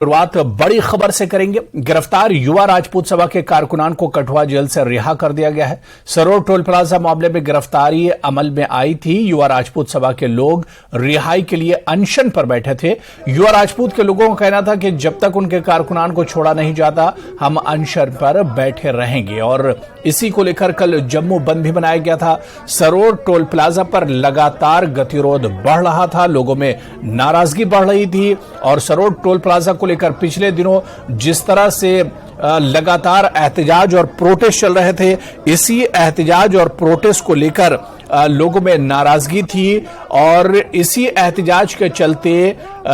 शुरुआत बड़ी खबर से करेंगे। गिरफ्तार युवा राजपूत सभा के कारकुनान को कठुआ जेल से रिहा कर दिया गया है। सरोर टोल प्लाजा मामले में गिरफ्तारी अमल में आई थी। युवा राजपूत सभा के लोग रिहाई के लिए अनशन पर बैठे थे। युवा राजपूत के लोगों का कहना था कि जब तक उनके कारकुनान को छोड़ा नहीं जाता हम अनशन पर बैठे रहेंगे और इसी को लेकर कल जम्मू बंद भी बनाया गया था। सरोर टोल प्लाजा पर लगातार गतिरोध बढ़ रहा था, लोगों में नाराजगी बढ़ रही थी और सरोर टोल प्लाजा को लेकर पिछले दिनों जिस तरह से लगातार एहतजाज और प्रोटेस्ट चल रहे थे, इसी एहतजाज और प्रोटेस्ट को लेकर लोगों में नाराजगी थी और इसी एहतजाज के चलते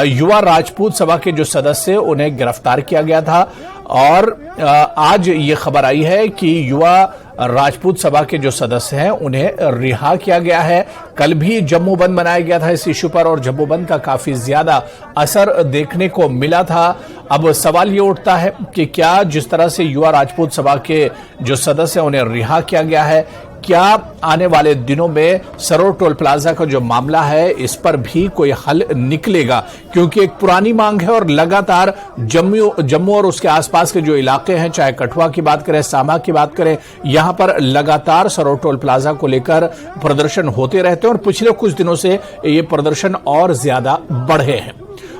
युवा राजपूत सभा के जो सदस्य उन्हें गिरफ्तार किया गया था और आज ये खबर आई है कि युवा राजपूत सभा के जो सदस्य हैं उन्हें रिहा किया गया है। कल भी जम्मू बंद बनाया गया था इस इश्यू पर और जम्मू बंद का काफी ज्यादा असर देखने को मिला था। अब सवाल ये उठता है कि क्या जिस तरह से युवा राजपूत सभा के जो सदस्य हैं उन्हें रिहा किया गया है, क्या आने वाले दिनों में सरोर टोल प्लाजा का जो मामला है इस पर भी कोई हल निकलेगा? क्योंकि एक पुरानी मांग है और लगातार जम्मू और उसके आसपास के जो इलाके हैं, चाहे कठुआ की बात करें, सामा की बात करें, यहां पर लगातार सरोर टोल प्लाजा को लेकर प्रदर्शन होते रहते हैं और पिछले कुछ दिनों से ये प्रदर्शन और ज्यादा बढ़े हैं।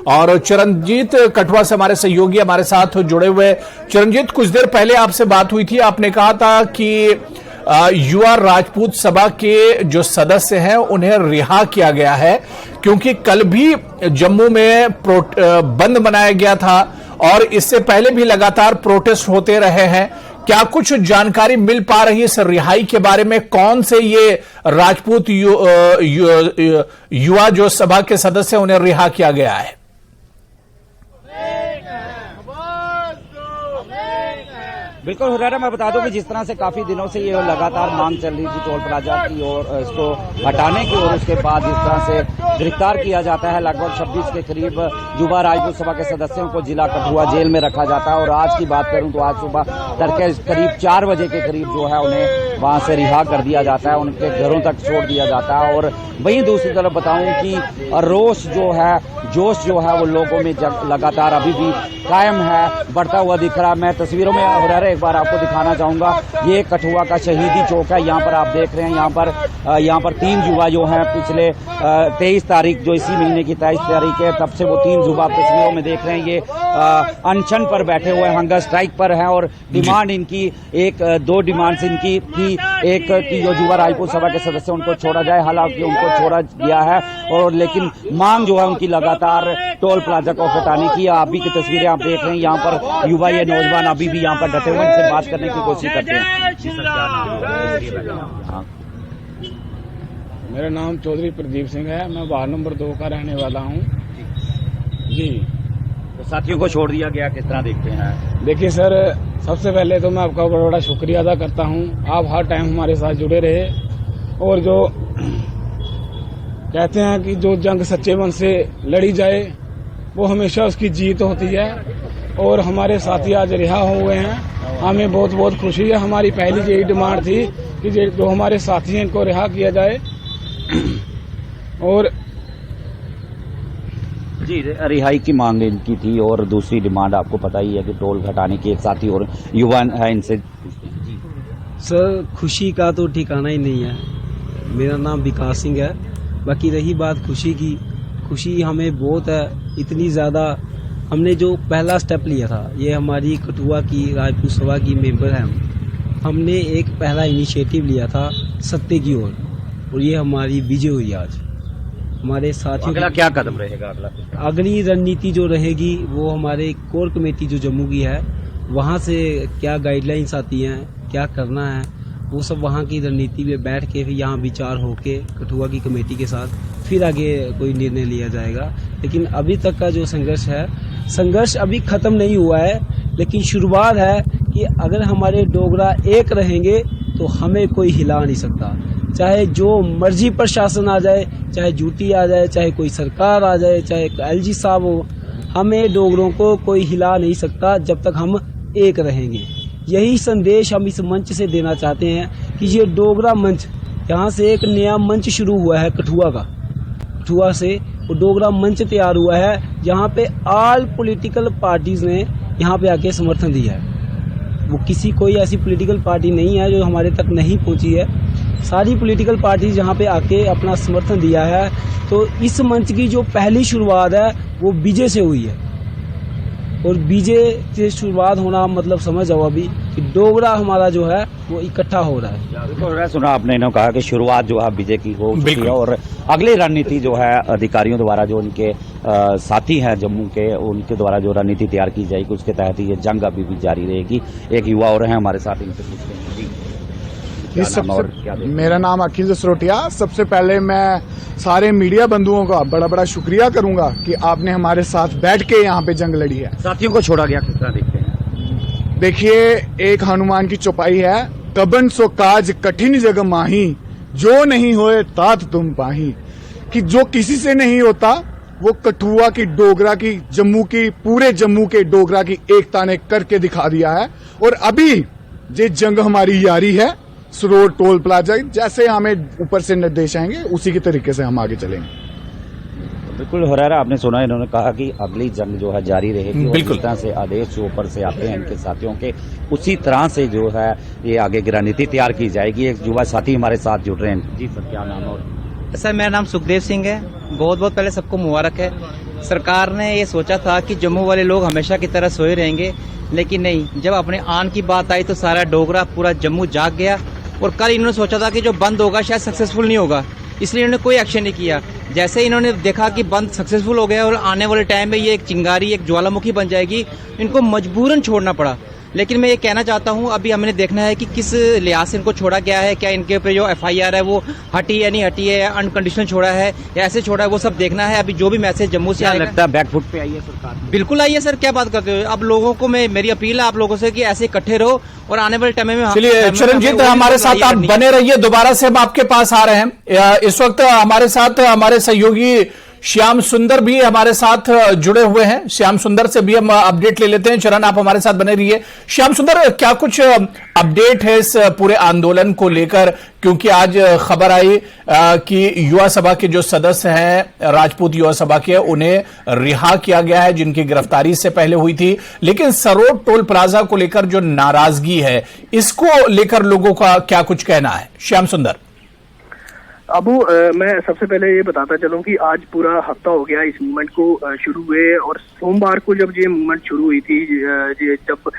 और चरणजीत कठुआ से हमारे सहयोगी हमारे साथ जुड़े हुए। चरणजीत, कुछ देर पहले आपसे बात हुई थी, आपने कहा था कि युवा राजपूत सभा के जो सदस्य हैं उन्हें रिहा किया गया है क्योंकि कल भी जम्मू में बंद बनाया गया था और इससे पहले भी लगातार प्रोटेस्ट होते रहे हैं। क्या कुछ जानकारी मिल पा रही है इस रिहाई के बारे में? कौन से ये राजपूत युवा जो सभा के सदस्य उन्हें रिहा किया गया है? बिल्कुल हुर्रारा, मैं बता दूं कि जिस तरह से काफी दिनों से ये लगातार मांग चल रही थी टोल प्लाजा की और इसको हटाने की और उसके बाद जिस तरह से गिरफ्तार किया जाता है, लगभग 26 के करीब युवा राजपूत सभा के सदस्यों को जिला कठुआ जेल में रखा जाता है और आज की बात करूं तो आज सुबह तड़के करीब 4 बजे के करीब जो है उन्हें वहां से रिहा कर दिया जाता है, उनके घरों तक छोड़ दिया जाता है। और वहीं दूसरी तरफ बताऊं कि रोष जो है, जोश जो है वो लोगों में लगातार अभी भी कायम है, बढ़ता हुआ दिख रहा है। मैं तस्वीरों में हुर्रारा एक बार आपको दिखाना चाहूंगा, ये कठुआ का शहीदी चौक है। यहाँ पर आप देख रहे हैं, यहाँ पर 3 युवा जो हैं पिछले 23 तारीख जो इसी महीने की 23 तारीख है, तब से वो 3 युवा आप तस्वीरों में देख रहे हैं, ये अनशन पर बैठे हुए हंगर स्ट्राइक पर हैं और डिमांड इनकी 2 डिमांड्स इनकी थी। एक कि जो युवा राजपूत सभा के सदस्य उनको छोड़ा जाए, हालांकि उनको छोड़ा गया है और लेकिन मांग जो है उनकी लगातार टोल प्लाजा को हटाने की। अभी की तस्वीरें आप देख रहे हैं, यहाँ पर युवा ये नौजवान अभी भी यहाँ पर डटे हुए इनसे बात करने की कोशिश करते हैं। मेरा नाम चौधरी प्रदीप सिंह है, मैं वार्ड नंबर 2 का रहने वाला हूँ जी। तो साथियों को छोड़ दिया गया, किस तरह देखते हैं? देखिए सर, सबसे पहले तो मैं आपका बड़ा बड़ा शुक्रिया अदा करता हूँ, आप हर टाइम हमारे साथ जुड़े रहे और जो कहते हैं कि जो जंग सच्चे मन से लड़ी जाए वो हमेशा उसकी जीत होती है और हमारे साथी आज रिहा हुए हैं, हमें बहुत बहुत खुशी है। हमारी पहली यही डिमांड थी कि जो हमारे साथी हैं इनको रिहा किया जाए और जी रिहाई की मांग इनकी थी और दूसरी डिमांड आपको पता ही है कि टोल घटाने की। एक साथी और युवा है, इनसे सर खुशी का तो ठिकाना ही नहीं है। मेरा नाम विकास सिंह है। बाकी रही बात खुशी की, खुशी हमें बहुत है, इतनी ज़्यादा। हमने जो पहला स्टेप लिया था, ये हमारी कठुआ की राजपूत सभा की मेंबर हैं, हमने एक पहला इनिशिएटिव लिया था सत्य की ओर और ये हमारी विजय हुई आज। हमारे साथियों अगला क्या कदम रहेगा? अगली रणनीति जो रहेगी वो हमारे कोर कमेटी जो जम्मू की है, वहाँ से क्या गाइडलाइंस आती हैं, क्या करना है, वो सब वहाँ की रणनीति में बैठ के फिर यहाँ विचार होके कठुआ की कमेटी के साथ फिर आगे कोई निर्णय लिया जाएगा। लेकिन अभी तक का जो संघर्ष है, संघर्ष अभी खत्म नहीं हुआ है, लेकिन शुरुआत है कि अगर हमारे डोगरा एक रहेंगे तो हमें कोई हिला नहीं सकता। चाहे जो मर्जी प्रशासन आ जाए, चाहे यूटी आ जाए, चाहे कोई सरकार आ जाए, चाहे एलजी साहब हो, हमें डोगरों को कोई हिला नहीं सकता जब तक हम एक रहेंगे। यही संदेश हम इस मंच से देना चाहते हैं कि ये डोगरा मंच, यहाँ से एक नया मंच शुरू हुआ है कठुआ का। कठुआ से वो डोगरा मंच तैयार हुआ है, जहाँ पे ऑल पॉलिटिकल पार्टीज ने यहाँ पे आके समर्थन दिया है। वो किसी कोई ऐसी पॉलिटिकल पार्टी नहीं है जो हमारे तक नहीं पहुंची है, सारी पॉलिटिकल पार्टीज यहाँ पे आके अपना समर्थन दिया है। तो इस मंच की जो पहली शुरुआत है वो बीजे से हुई है, और बीजे से शुरुआत होना मतलब समझ जाओ अभी कि डोगरा हमारा जो है वो इकट्ठा हो रहा है। तो सुना आपने इन्होंने कहा कि शुरुआत जो है बीजे की हो चुकी है और अगली रणनीति जो है अधिकारियों द्वारा जो उनके साथी हैं जम्मू के, उनके द्वारा जो रणनीति तैयार की जाएगी उसके तहत ये जंग अभी भी जारी रहेगी। एक युवा और हैं हमारे साथ, इनसे पूछते हैं जी क्या नाम और क्या देखते हैं? मेरा नाम अखिल जसरोटिया। सबसे पहले मैं सारे मीडिया बंधुओं का बड़ा बड़ा शुक्रिया करूंगा कि आपने हमारे साथ बैठ के यहाँ पे जंग लड़ी है। साथियों को छोड़ा गया, किस तरह देखते हैं? देखिए, एक हनुमान की चौपाई है, कबन सो काज कठिन जग माही, जो नहीं होए तात तुम पाही। कि जो किसी से नहीं होता वो कठुआ की, डोगरा की, जम्मू की, पूरे जम्मू के डोगरा की एकता ने करके दिखा दिया है। और अभी ये जंग हमारी जारी है सरोवर टोल प्लाजा, जैसे हमें ऊपर से निर्देश आएंगे उसी के तरीके से हम आगे चलेंगे। बिल्कुल हुरैरा, आपने सुना इन्होंने कहा कि अगली जंग जो है जारी रहेगी और बिल्कुल। जिस तरह से आदेश जो ऊपर से आते हैं इनके साथियों के, उसी तरह से जो है ये आगे की रणनीति तैयार की जाएगी। एक युवा साथी हमारे साथ जुड़ रहे हैं। जी सर, क्या नाम है? और सर मेरा नाम सुखदेव सिंह है। बहुत बहुत पहले सबको मुबारक है। सरकार ने ये सोचा था कि जम्मू वाले लोग हमेशा की तरह सोए रहेंगे, लेकिन नहीं, जब अपने आन की बात आई तो सारा डोगरा, पूरा जम्मू जाग गया। और कल इन्होंने सोचा था कि जो बंद होगा शायद सक्सेसफुल नहीं होगा, इसलिए इन्होंने कोई एक्शन नहीं किया। जैसे इन्होंने देखा कि बंद सक्सेसफुल हो गया और आने वाले टाइम में ये एक चिंगारी, एक ज्वालामुखी बन जाएगी, इनको मजबूरन छोड़ना पड़ा। लेकिन मैं ये कहना चाहता हूँ, अभी हमने देखना है कि किस लिहाज से इनको छोड़ा गया है। क्या इनके ऊपर जो FIR है वो हटी है, नहीं हटी है, अनकंडीशनल छोड़ा है या ऐसे छोड़ा है, वो सब देखना है। अभी जो भी मैसेज जम्मू से आएगा, लगता है बैकफुट पे आई है सरकार? बिल्कुल आई है सर, क्या बात करते हो। अब लोगों को मेरी अपील है आप लोगों से कि ऐसे इकट्ठे रहो और आने वाले टाइम में। चलिए चरणजीत, हमारे साथ आप बने रहिए, दोबारा से हम आपके पास आ रहे हैं। इस वक्त हमारे साथ हमारे सहयोगी श्याम सुंदर भी हमारे साथ जुड़े हुए हैं। श्याम सुंदर से भी हम अपडेट ले लेते हैं। चरण, आप हमारे साथ बने रहिए। श्याम सुंदर, क्या कुछ अपडेट है इस पूरे आंदोलन को लेकर? क्योंकि आज खबर आई कि युवा सभा के जो सदस्य हैं, राजपूत युवा सभा के, उन्हें रिहा किया गया है, जिनकी गिरफ्तारी से पहले हुई थी। लेकिन सरोवर टोल प्लाजा को लेकर जो नाराजगी है, इसको लेकर लोगों का क्या कुछ कहना है? श्याम सुंदर। अबू, मैं सबसे पहले ये बताता चलूं कि आज पूरा हफ्ता हो गया इस मूवमेंट को शुरू हुए, और सोमवार को जब ये मूवमेंट शुरू हुई थी, जब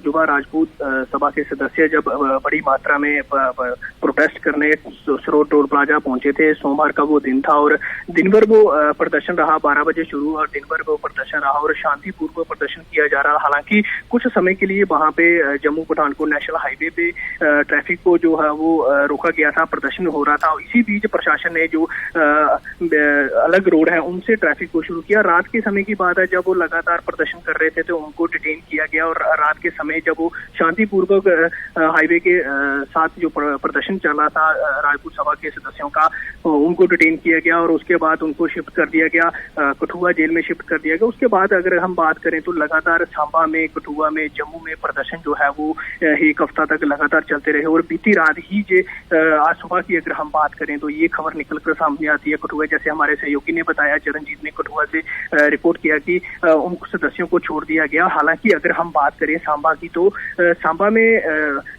युवा राजपूत सभा के सदस्य जब बड़ी मात्रा में प्रोटेस्ट करने सरोवर टोल प्लाजा पहुंचे थे, सोमवार का वो दिन था और दिन भर वो प्रदर्शन रहा। 12 बजे शुरू और दिन भर वो प्रदर्शन रहा और शांतिपूर्वक प्रदर्शन किया जा रहा। हालांकि कुछ समय के लिए वहां पे जम्मू पठानकोट नेशनल हाईवे पे ट्रैफिक को जो है वो रोका गया था, प्रदर्शन हो रहा था। इसी बीच प्रशासन ने जो अलग रोड है उनसे ट्रैफिक को शुरू किया। रात के समय की बात है, जब वो लगातार प्रदर्शन कर रहे थे तो उनको डिटेन किया गया और रात के समय जब वो शांतिपूर्वक हाईवे के साथ जो प्रदर्शन चल रहा था राजपूत सभा के सदस्यों का, उनको डिटेन किया गया और उसके बाद उनको शिफ्ट कर दिया गया, कठुआ जेल में शिफ्ट कर दिया गया। उसके बाद अगर हम बात करें तो लगातार सांबा में, कठुआ में, जम्मू में प्रदर्शन जो है वो एक हफ्ता तक लगातार चलते रहे। और बीती रात ही आज सुबह की अगर हम बात करें तो ये खबर निकलकर सामने आती है कठुआ, जैसे हमारे सहयोगी ने बताया, चरणजीत ने कठुआ से रिपोर्ट किया कि उन सदस्यों को छोड़ दिया गया। हालांकि अगर हम बात करें सांबा की तो सांबा में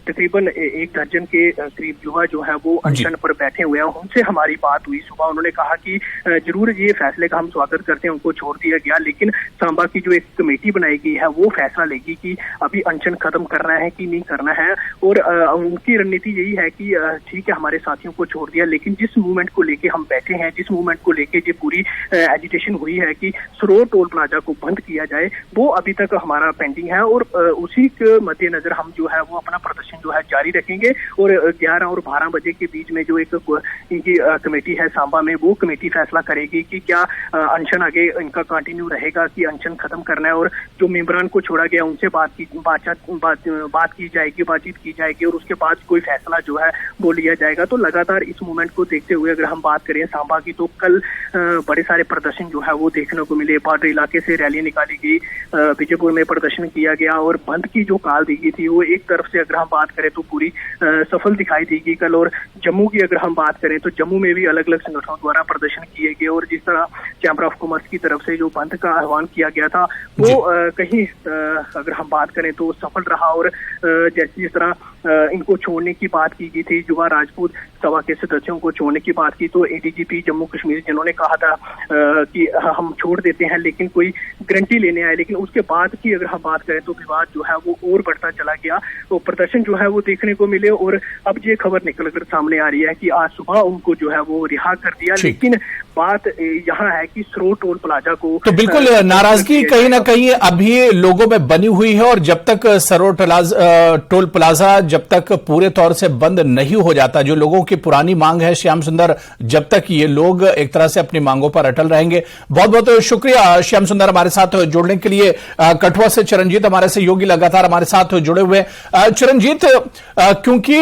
तकरीबन 1 दर्जन के करीब युवा जो है वो अनशन पर बैठे हुए हैं। उनसे हमारी बात हुई सुबह, उन्होंने कहा कि जरूर ये फैसले का हम स्वागत करते हैं, उनको छोड़ दिया गया, लेकिन सांबा की जो एक कमेटी बनाई गई है वो फैसला लेगी कि अभी अनशन खत्म करना है कि नहीं करना है। और उनकी रणनीति यही है कि ठीक है, हमारे साथियों को छोड़ दिया, लेकिन जिस मूवमेंट को लेके हम बैठे हैं, जिस मूवमेंट को लेके जो पूरी एजिटेशन हुई है कि सरोवर टोल प्लाजा को बंद किया जाए, वो अभी तक हमारा पेंडिंग है। और उसी के मद्देनजर हम जो है वो अपना प्रदर्शन जो है जारी रखेंगे। और 11 और 12 बजे के बीच में जो एक इनकी कमेटी है सांबा में, वो कमेटी फैसला करेगी कि क्या अनशन आगे इनका कंटिन्यू रहेगा कि अनशन खत्म करना है। और जो मेंबरान को छोड़ा गया उनसे बातचीत की जाएगी और उसके बाद कोई फैसला जो है वो लिया जाएगा। तो लगातार इस मूवमेंट को देखते हुए अगर हम बात करें सांबा की, तो कल बड़े सारे प्रदर्शन जो है वो देखने को मिले। बॉर्डर इलाके से रैली निकाली गई, विजयपुर में प्रदर्शन किया गया और बंद की जो काल दी गई थी वो एक तरफ से अगर हम बात करें तो पूरी सफल दिखाई दी गई कल। और जम्मू की अगर हम बात करें तो जम्मू में भी अलग अलग संगठनों द्वारा प्रदर्शन किए गए और जिस तरह चैम्बर ऑफ कॉमर्स की तरफ से जो बंद का आह्वान किया गया था वो कहीं अगर हम बात करें तो सफल रहा। और जैसे जिस तरह इनको छोड़ने की बात की गई थी, युवा राजपूत सभा के सदस्यों को छोड़ने की बात की, तो एडीजीपी जम्मू कश्मीर जिन्होंने कहा था कि हम छोड़ देते हैं लेकिन कोई गारंटी लेने आए, लेकिन उसके बाद की अगर हम बात करें तो विवाद जो है वो और बढ़ता चला गया। तो प्रदर्शन जो है वो देखने को मिले और अब ये खबर निकल कर सामने आ रही है कि आज सुबह उनको जो है वो रिहा कर दिया। लेकिन बात यहाँ है कि सरोर टोल प्लाजा को तो बिल्कुल नाराजगी कहीं ना कहीं अभी लोगों में बनी हुई है और जब तक सरोर टोल प्लाजा जब तक पूरे तौर से बंद नहीं हो जाता, जो लोगों की पुरानी मांग है श्याम सुंदर, जब तक ये लोग एक तरह से अपनी मांगों पर अटल रहेंगे। बहुत बहुत शुक्रिया श्याम सुंदर हमारे साथ जुड़ने के लिए। कठुआ से चिरंजीत हमारे सहयोगी लगातार हमारे साथ जुड़े हुए। चिरंजीत, क्योंकि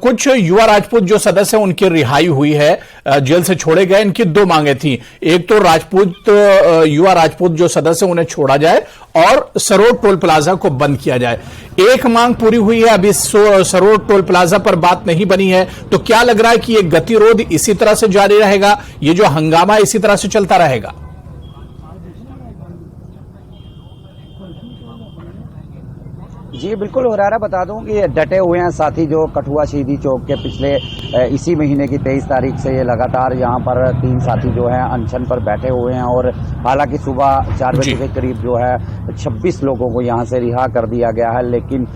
कुछ युवा राजपूत जो सदस्य हैं उनकी रिहाई हुई है, जेल से छोड़े गए, इनकी दो मांगे थी। एक तो युवा राजपूत जो सदस्य उन्हें छोड़ा जाए और सरोर टोल प्लाजा को बंद किया जाए। एक मांग पूरी हुई है, अभी सरोर टोल प्लाजा पर बात नहीं बनी है, तो क्या लग रहा है कि ये गतिरोध इसी तरह से जारी रहेगा, ये जो हंगामा इसी तरह से चलता रहेगा? जी बिल्कुल हुरारा, बता दूं कि डटे हुए हैं साथी जो कठुआ शहीदी चौक के पिछले इसी महीने की 23 तारीख से ये लगातार यहाँ पर 3 साथी जो हैं अनशन पर बैठे हुए हैं। और हालांकि सुबह 4 बजे के करीब जो है 26 लोगों को यहाँ से रिहा कर दिया गया है, लेकिन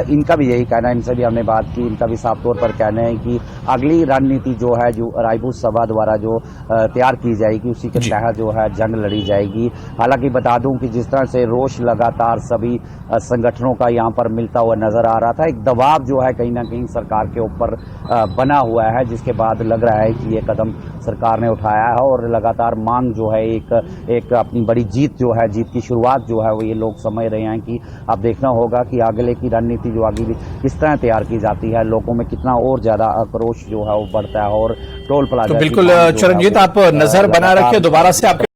इनका भी यही कहना है, इनसे भी हमने बात की, इनका भी साफ तौर पर कहना है कि अगली रणनीति जो है जो राजपूत सभा द्वारा जो तैयार की जाएगी उसी के तहत जो है जंग लड़ी जाएगी। हालांकि बता दूं कि जिस तरह से रोष लगातार सभी संगठनों का यहाँ पर मिलता हुआ नजर आ रहा था, एक दबाव जो है कहीं ना कहीं सरकार के ऊपर बना हुआ है, जिसके बाद लग रहा है कि ये कदम सरकार ने उठाया है और लगातार मांग जो है एक अपनी बड़ी जीत जो है, जीत की शुरुआत जो है वो ये लोग समझ रहे हैं कि अब देखना होगा कि अगले की रणनीति जो आगे किस तरह तैयार की जाती है, लोगों में कितना और ज्यादा आक्रोश जो है वो बढ़ता है और टोल प्लाजा। तो बिल्कुल चिरंजीत, आप नजर बना रखिए, दोबारा से आपके